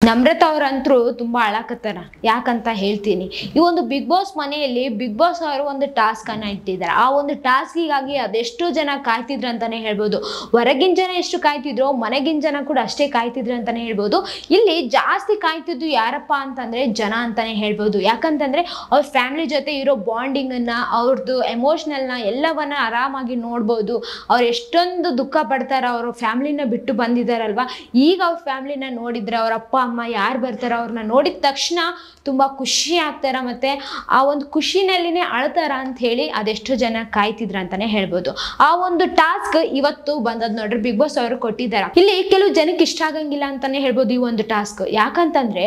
ನಮ್ರತಾ ಅವರಂತರೂ ತುಂಬಾ ಅಳಕತ್ತಾರ. ಯಾಕಂತ ಹೇಳ್ತೀನಿ. ಈ ಒಂದು ಬಿಗ್ ಬಾಸ್ ಮನೆಯಲ್ಲಿ ಬಿಗ್ ಬಾಸ್ ಅವರು ಒಂದು ಟಾಸ್ಕ್ ಅನ್ನ ಇಟ್ಟಿದ್ದಾರೆ. ಆ ಒಂದು ಟಾಸ್ಕಿಗಾಗಿ ಅದೆಷ್ಟೋ ಜನ ಕಾಯ್ತಿದ್ರು ಅಂತಾನೆ ಹೇಳ್ಬೋದು. ಹೊರಗಿನ ಜನ ಎಷ್ಟು ಕಾಯ್ತಿದ್ರು, ಮನೆಗಿನ ಜನ ಕೂಡ ಅಷ್ಟೇ ಕಾಯ್ತಿದ್ರು ಅಂತಾನೆ ಹೇಳ್ಬೋದು. ಇಲ್ಲಿ ಜಾಸ್ತಿ ಕಾಯ್ತಿದ್ದು ಯಾರಪ್ಪ ಅಂತಂದ್ರೆ ಜನ ಅಂತಾನೆ ಹೇಳ್ಬೋದು. ಯಾಕಂತಂದ್ರೆ ಅವ್ರ ಫ್ಯಾಮಿಲಿ ಜೊತೆ ಇರೋ ಬಾಂಡಿಂಗ್ ಅನ್ನ, ಅವ್ರದ್ದು ಎಮೋಷನಲ್ ನ ಎಲ್ಲವನ್ನ ಆರಾಮಾಗಿ ನೋಡ್ಬೋದು. ಅವ್ರು ಎಷ್ಟೊಂದು ದುಃಖ ಪಡ್ತಾರ, ಅವ್ರ ಫ್ಯಾಮಿಲಿನ ಬಿಟ್ಟು ಬಂದಿದಾರಲ್ವಾ. ಈಗ ಅವ್ರ ಫ್ಯಾಮಿಲಿನ ನೋಡಿದ್ರೆ ಅವ್ರ ಅಪ್ಪ ಅಮ್ಮ ಯಾರು ಬರ್ತಾರ ಅವ್ರನ್ನ ನೋಡಿದ ತಕ್ಷಣ ತುಂಬಾ ಖುಷಿ ಆಗ್ತಾರ, ಮತ್ತೆ ಆ ಒಂದು ಖುಷಿನಲ್ಲಿನೇ ಅಳ್ತಾರ ಅಂತ ಹೇಳಿ ಅದೆಷ್ಟು ಜನ ಕಾಯ್ತಿದ್ರ ಅಂತಾನೆ ಹೇಳ್ಬೋದು. ಆ ಒಂದು ಟಾಸ್ಕ್ ಇವತ್ತು ಬಂದದ್ ನೋಡ್ರಿ, ಬಿಗ್ ಬಾಸ್ ಅವರು ಕೊಟ್ಟಿದ್ದಾರ. ಇಲ್ಲಿ ಕೆಲವು ಜನಕ್ಕೆ ಇಷ್ಟ ಆಗಂಗಿಲ್ಲ ಅಂತಾನೆ ಹೇಳ್ಬೋದು ಈ ಒಂದು ಟಾಸ್ಕ್. ಯಾಕಂತಂದ್ರೆ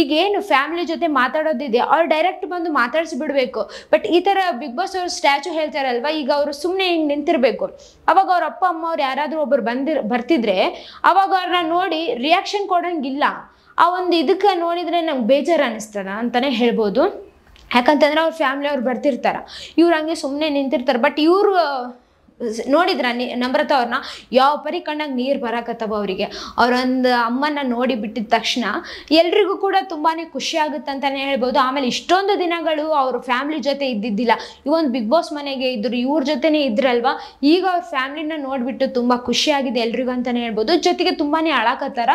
ಈಗೇನು ಫ್ಯಾಮಿಲಿ ಜೊತೆ ಮಾತಾಡೋದಿದೆ ಅವ್ರು ಡೈರೆಕ್ಟ್ ಬಂದು ಮಾತಾಡ್ಸಿ ಬಿಡ್ಬೇಕು. ಬಟ್ ಈ ತರ ಬಿಗ್ ಬಾಸ್ ಅವ್ರ ಸ್ಟ್ಯಾಚು ಹೇಳ್ತಾರಲ್ವಾ, ಈಗ ಅವರು ಸುಮ್ಮನೆ ಹಿಂಗ್ ನಿಂತಿರ್ಬೇಕು. ಅವಾಗ ಅವ್ರ ಅಪ್ಪ ಅಮ್ಮ ಅವ್ರು ಯಾರಾದ್ರೂ ಒಬ್ಬರು ಬರ್ತಿದ್ರೆ ಅವಾಗ ಅವ್ರನ್ನ ನೋಡಿ ರಿಯಾಕ್ಷನ್ ಕೊಡಂಗಿಲ್ಲ. ಆ ಒಂದು ಇದಕ್ಕೆ ನೋಡಿದ್ರೆ ನಂಗೆ ಬೇಜಾರು ಅನಿಸ್ತದ ಅಂತಾನೆ ಹೇಳ್ಬೋದು. ಯಾಕಂತಂದ್ರೆ ಅವ್ರ ಫ್ಯಾಮಿಲಿ ಅವ್ರು ಬರ್ತಿರ್ತಾರ, ಇವ್ರು ಹಂಗೆ ಸುಮ್ಮನೆ ನಿಂತಿರ್ತಾರೆ. ಬಟ್ ಇವ್ರು ನೋಡಿದ್ರ ನಮ್ರತಾ ಅವ್ರನ್ನ ಯಾವ ಪರಿ ಕಣ್ಣಾಗ ನೀರು ಬರಾಕತ್ತವ ಅವರಿಗೆ. ಅವ್ರೊಂದು ಅಮ್ಮನ ನೋಡಿ ಬಿಟ್ಟಿದ ತಕ್ಷಣ ಎಲ್ರಿಗೂ ಕೂಡ ತುಂಬಾನೇ ಖುಷಿ ಆಗುತ್ತೆ ಅಂತಾನೆ ಹೇಳ್ಬೋದು. ಆಮೇಲೆ ಇಷ್ಟೊಂದು ದಿನಗಳು ಅವ್ರ ಫ್ಯಾಮಿಲಿ ಜೊತೆ ಇದ್ದಿದ್ದಿಲ್ಲ, ಈ ಒಂದು ಬಿಗ್ ಬಾಸ್ ಮನೆಗೆ ಇದ್ರು, ಇವ್ರ ಜೊತೆನೆ ಇದ್ರಲ್ವಾ. ಈಗ ಅವ್ರ ಫ್ಯಾಮಿಲಿನ ನೋಡ್ಬಿಟ್ಟು ತುಂಬಾ ಖುಷಿ ಆಗಿದೆ ಎಲ್ರಿಗೂ ಅಂತಾನೆ ಹೇಳ್ಬೋದು. ಜೊತೆಗೆ ತುಂಬಾನೇ ಅಳಕತ್ತಾರ.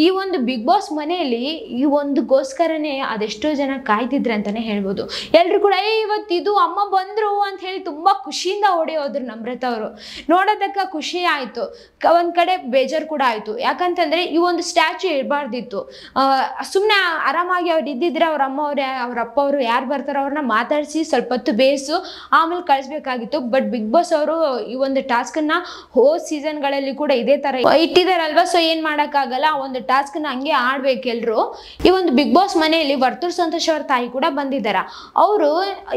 ಈ ಒಂದು ಬಿಗ್ ಬಾಸ್ ಮನೆಯಲ್ಲಿ ಈ ಒಂದುಗೋಸ್ಕರನೇ ಅದೆಷ್ಟೋ ಜನ ಕಾಯ್ತಿದ್ರು ಅಂತಾನೆ ಹೇಳ್ಬೋದು. ಎಲ್ರು ಕೂಡ ಇವತ್ತು ಇದು ಅಮ್ಮ ಬಂದ್ರು ಅಂತ ಹೇಳಿ ತುಂಬಾ ಖುಷಿಯಿಂದ ಓಡಿ ಹೋದ್ರು ನಮ್ರತಾ ಅವರು. ನೋಡೋದಕ್ಕ ಖುಷಿ ಆಯ್ತು, ಒಂದ್ ಕಡೆ ಬೇಜಾರು ಕೂಡ ಆಯ್ತು. ಯಾಕಂತಂದ್ರೆ ಈ ಒಂದು ಸ್ಟ್ಯಾಚು ಇರಬಾರ್ದಿತ್ತು. ಸುಮ್ಮನೆ ಆರಾಮಾಗಿ ಅವ್ರು ಇದ್ದಿದ್ರೆ ಅವ್ರ ಅಮ್ಮ ಅವ್ರ ಅವ್ರ ಅಪ್ಪ ಅವರು ಯಾರು ಬರ್ತಾರೋ ಅವ್ರನ್ನ ಮಾತಾಡಿಸಿ ಸ್ವಲ್ಪ ಹೊತ್ತು ಬೇಯಿಸು ಆಮೇಲೆ ಕಳಿಸ್ಬೇಕಾಗಿತ್ತು. ಬಟ್ ಬಿಗ್ ಬಾಸ್ ಅವರು ಈ ಒಂದು ಟಾಸ್ಕ್ ಅನ್ನ ಹೋದ ಸೀಸನ್ಗಳಲ್ಲಿ ಕೂಡ ಇದೇ ತರ ಇಟ್ಟಿದಾರಲ್ವಾ. ಸೊ ಏನ್ ಮಾಡಕ್ಕಾಗಲ್ಲ, ಆ ಒಂದು ಟಾಸ್ಕ್ ನ ಹಂಗೆ ಆಡ್ಬೇಕು ಎಲ್ರು. ಈ ಒಂದು ಬಿಗ್ ಬಾಸ್ ಮನೆಯಲ್ಲಿ ವರ್ತೂರ್ ಸಂತೋಷ್ ಅವ್ರ ತಾಯಿ ಕೂಡ ಬಂದಿದ್ದಾರ. ಅವರು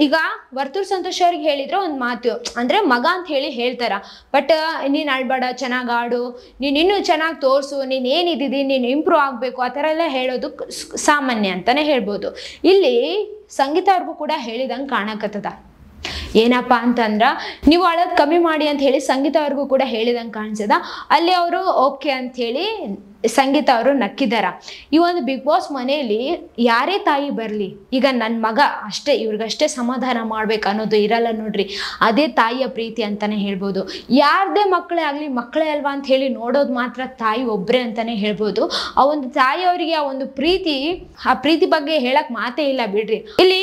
ಈಗ ವರ್ತೂರ್ ಸಂತೋಷ್ ಅವ್ರಿಗೆ ಹೇಳಿದ್ರೆ ಒಂದು ಮಾತು ಅಂದ್ರೆ ಮಗ ಅಂತ ಹೇಳಿ ಹೇಳ್ತಾರ. ಬಟ್ ನೀನ್ ಅಳ್ಬೇಡ, ಚೆನ್ನಾಗ್ ಆಡು, ನೀನ್ ಇನ್ನೂ ಚೆನ್ನಾಗಿ ತೋರ್ಸು, ನೀನ್ ಏನಿದ್ದೀವಿ ನೀನ್ ಇಂಪ್ರೂವ್ ಆಗ್ಬೇಕು, ಆ ತರ ಎಲ್ಲ ಹೇಳೋದು ಸಾಮಾನ್ಯ ಅಂತಾನೆ ಹೇಳ್ಬೋದು. ಇಲ್ಲಿ ಸಂಗೀತ ಅವ್ರಿಗೂ ಕೂಡ ಹೇಳಿದಂಗೆ ಕಾಣಕತ್ತದ. ಏನಪ್ಪಾ ಅಂತಂದ್ರ ನೀವು ಅಳೋದು ಕಮ್ಮಿ ಮಾಡಿ ಅಂತ ಹೇಳಿ ಸಂಗೀತ ಅವ್ರಿಗೂ ಕೂಡ ಹೇಳಿದಂಗೆ ಕಾಣಿಸದ. ಅಲ್ಲಿ ಅವರು ಓಕೆ ಅಂತ ಹೇಳಿ ಸಂಗೀತ ಅವರು ನಕ್ಕಿದಾರ. ಈ ಒಂದು ಬಿಗ್ ಬಾಸ್ ಮನೆಯಲ್ಲಿ ಯಾರೇ ತಾಯಿ ಬರ್ಲಿ, ಈಗ ನನ್ನ ಮಗ ಅಷ್ಟೇ ಇವ್ರಿಗಷ್ಟೇ ಸಮಾಧಾನ ಮಾಡ್ಬೇಕು ಅನ್ನೋದು ಇರಲ್ಲ ನೋಡ್ರಿ. ಅದೇ ತಾಯಿಯ ಪ್ರೀತಿ ಅಂತಾನೆ ಹೇಳ್ಬೋದು. ಯಾರದೇ ಮಕ್ಕಳೇ ಆಗ್ಲಿ ಮಕ್ಕಳೇ ಅಲ್ವಾ ಅಂತ ಹೇಳಿ ನೋಡೋದು ಮಾತ್ರ ತಾಯಿ ಒಬ್ರೇ ಅಂತಾನೆ ಹೇಳ್ಬೋದು. ಆ ಒಂದು ತಾಯಿಯವರಿಗೆ ಆ ಒಂದು ಪ್ರೀತಿ, ಆ ಪ್ರೀತಿ ಬಗ್ಗೆ ಹೇಳಕ್ ಮಾತೇ ಇಲ್ಲ ಬಿಡ್ರಿ. ಇಲ್ಲಿ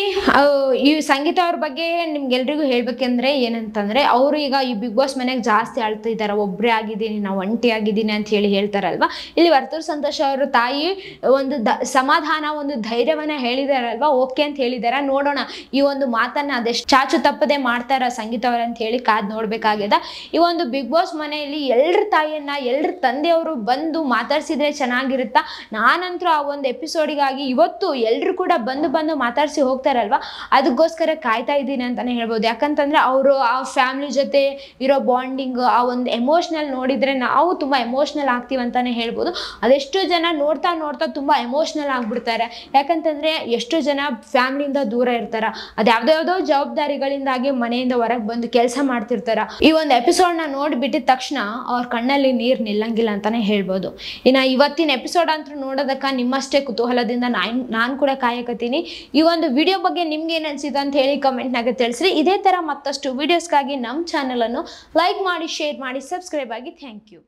ಈ ಸಂಗೀತ ಅವ್ರ ಬಗ್ಗೆ ನಿಮ್ಗೆಲ್ರಿಗೂ ಹೇಳ್ಬೇಕಂದ್ರೆ ಏನಂತಂದ್ರೆ, ಅವರು ಈಗ ಈ ಬಿಗ್ ಬಾಸ್ ಮನೆಗೆ ಜಾಸ್ತಿ ಅಳ್ತಾ ಇದಾರೆ. ಒಬ್ರೇ ಆಗಿದ್ದೀನಿ, ನಾವು ಒಂಟಿ ಆಗಿದ್ದೀನಿ ಅಂತ ಹೇಳಿ ಹೇಳ್ತಾರಲ್ವಾ. ಇಲ್ಲಿ ವರ್ತೂರ್ ಸಂತೋಷ್ ಅವರು ತಾಯಿ ಒಂದು ಸಮಾಧಾನ, ಒಂದು ಧೈರ್ಯವನ್ನ ಹೇಳಿದಾರಲ್ವಾ, ಓಕೆ ಅಂತ ಹೇಳಿದಾರ. ನೋಡೋಣ ಈ ಒಂದು ಮಾತನ್ನ ಅದೆಷ್ಟು ಚಾಚು ತಪ್ಪದೆ ಮಾಡ್ತಾರ ಸಂಗೀತ ಅವ್ರ ಅಂತ ಹೇಳಿ ಕಾದ್ ನೋಡ್ಬೇಕಾಗ್ಯದ. ಈ ಒಂದು ಬಿಗ್ ಬಾಸ್ ಮನೆಯಲ್ಲಿ ಎಲ್ರ ತಾಯಿಯನ್ನ, ಎಲ್ರ ತಂದೆಯವರು ಬಂದು ಮಾತಾಡ್ಸಿದ್ರೆ ಚೆನ್ನಾಗಿರುತ್ತಾ. ನಾನಂತರೂ ಆ ಒಂದು ಎಪಿಸೋಡಿಗಾಗಿ ಇವತ್ತು ಎಲ್ರು ಕೂಡ ಬಂದು ಮಾತಾಡ್ಸಿ ಹೋಗ್ತಾರಲ್ವಾ, ಅದಕ್ಕೋಸ್ಕರ ಕಾಯ್ತಾ ಇದ್ದೀನಿ ಅಂತಾನೆ ಹೇಳ್ಬೋದು. ಯಾಕಂತಂದ್ರೆ ಅವರು ಆ ಫ್ಯಾಮಿಲಿ ಜೊತೆ ಇರೋ ಬಾಂಡಿಂಗ್, ಆ ಒಂದು ಎಮೋಷನಲ್ ನೋಡಿದ್ರೆ ನಾವು ತುಂಬಾ ಎಮೋಷನಲ್ ಆಗ್ತೀವಿ ಅಂತಾನೆ ಹೇಳ್ಬೋದು. ಅದೆಷ್ಟೋ ಜನ ನೋಡ್ತಾ ತುಂಬಾ ಎಮೋಷನಲ್ ಆಗ್ಬಿಡ್ತಾರೆ. ಯಾಕಂತಂದ್ರೆ ಎಷ್ಟೋ ಜನ ಫ್ಯಾಮಿಲಿಯಿಂದ ದೂರ ಇರ್ತಾರ, ಅದ್ಯಾವ್ದೋ ಜವಾಬ್ದಾರಿಗಳಿಂದಾಗಿ ಮನೆಯಿಂದ ಹೊರಗೆ ಬಂದು ಕೆಲಸ ಮಾಡ್ತಿರ್ತಾರ. ಈ ಒಂದು ಎಪಿಸೋಡ್ ನ ನೋಡ್ಬಿಟ್ಟಿದ ತಕ್ಷಣ ಅವ್ರ ಕಣ್ಣಲ್ಲಿ ನೀರ್ ನಿಲ್ಲಂಗಿಲ್ಲ ಅಂತಾನೆ ಹೇಳ್ಬೋದು. ಇನ್ನ ಇವತ್ತಿನ ಎಪಿಸೋಡ್ ಅಂತೂ ನೋಡೋದಕ್ಕ ನಿಮ್ಮಷ್ಟೇ ಕುತೂಹಲದಿಂದ ನಾನು ಕೂಡ ಕಾಯಕತ್ತೀನಿ. ಈ ಒಂದು ವಿಡಿಯೋ ಬಗ್ಗೆ ನಿಮ್ಗೆ ಏನ್ ಅನ್ಸಿದೆ ಅಂತ ಹೇಳಿ ಕಮೆಂಟ್ ನಾಗ ತಿಳಿಸ್ರಿ. ಇದೇ ತರ ಮತ್ತಷ್ಟು ವಿಡಿಯೋಸ್ಗಾಗಿ ನಮ್ಮ ಚಾನೆಲ್ ಅನ್ನು ಲೈಕ್ ಮಾಡಿ, ಶೇರ್ ಮಾಡಿ, ಸಬ್ಸ್ಕ್ರೈಬ್ ಆಗಿ. Thank you.